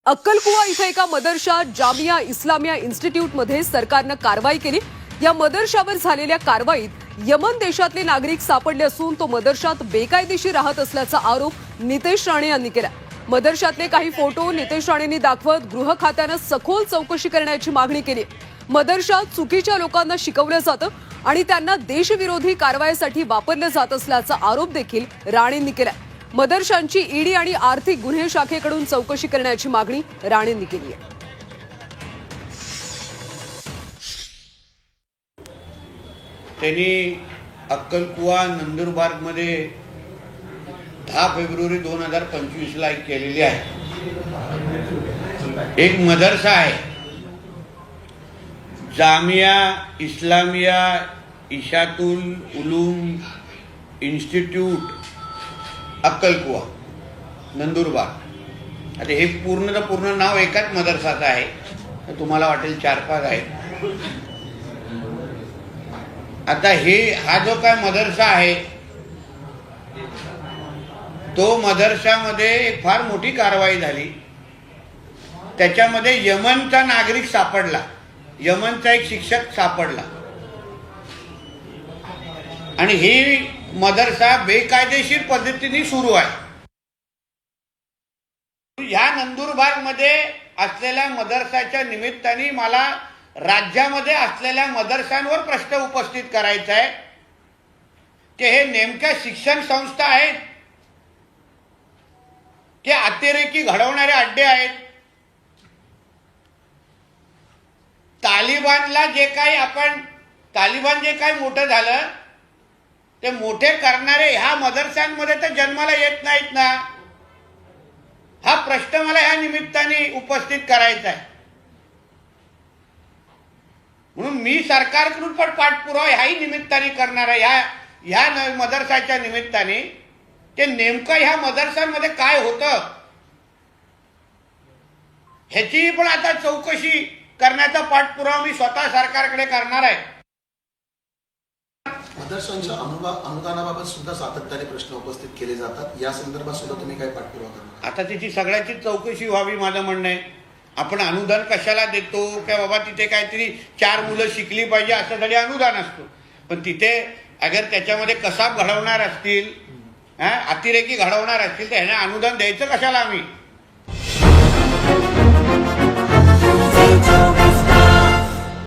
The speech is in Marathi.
अक्कलकुवा इथे एका मदरशा जामिया इस्लामिया इन्स्टिट्यूटमध्ये सरकारनं कारवाई केली। या मदरशावर झालेल्या कारवाईत यमन देशातले नागरिक सापडले असून तो मदरशात बेकायदेशीर राहत असल्याचा आरोप नितेश राणे यांनी केला। मदरशातले काही फोटो नितेश राणेंनी दाखवत गृह खात्यानं सखोल चौकशी करण्याची मागणी केली। मदरशात चुकीच्या लोकांना शिकवलं जातं आणि त्यांना देशविरोधी कारवाईसाठी वापरलं जात असल्याचा आरोप देखील राणेंनी केला। मदरशांची ईडी आणि आर्थिक गुन्हे शाखेकडून चौकशी करण्याची मागणी राणेंनी केली आहे। त्यांनी अक्कलकुवा नंदुरबारमध्ये 10 फेब्रुवारी 2025 ला केलेली आहे। एक मदरसा आहे जामिया इस्लामिया इशातुल उलूम इन्स्टिट्यूट अक्कलकुवा नंदुरबार। आता हे पूर्ण नाव एकाच मदरसाचं आहे। तुम्हाला वाटेल 4-5 आहे। आता हा जो काय मदरसा आहे तो मदरशामध्ये एक फार मोठी कारवाई झाली। त्याच्यामध्ये यमनचा नागरिक सापडला, यमनचा एक शिक्षक सापडला आणि ही मदरसा बेकायदेशीर पद्धतीने सुरू आहे। या नंदुरबारमध्ये असलेल्या मदरसाच्या निमित्ताने मला राज्यामध्ये असलेल्या मदरसांवर प्रश्न उपस्थित करायचा आहे की हे नेमक्या शिक्षण संस्था आहेत की अतिरेकी घडवणारे अड्डे आहेत। तालिबान जे काही मोठं झालं ते मोठे करणारे ह्या मदरसांमध्ये तर जन्माला येत नाहीत ना। हा प्रश्न मला ह्या निमित्ताने उपस्थित करायचा आहे। म्हणून मी सरकारकडून पण पाठपुरावा ह्याही निमित्ताने करणार आहे। ह्या मदरसाच्या निमित्ताने ते नेमकं ह्या मदरसांमध्ये काय होतं ह्याची पण आता चौकशी करण्याचा पाठपुरावा मी स्वतः सरकारकडे करणार आहे। मदरशांच्या अनुदानाबाबत सुद्धा सातत्याने प्रश्न उपस्थित केले जातात। या संदर्भात सुद्धा तुम्ही काय पाठपुरावा करणार? आता त्याची सगळ्याची चौकशी व्हावी माझं म्हणणं आहे। आपण अनुदान कशाला देतो काय बाबा तिथे काहीतरी 4 मुलं शिकली पाहिजे असं अनुदान असतो, पण तिथे अगर त्याच्यामध्ये कसाब घडवणार असतील, अतिरेकी घडवणार असतील तर ह्यांना अनुदान द्यायचं कशाला आम्ही?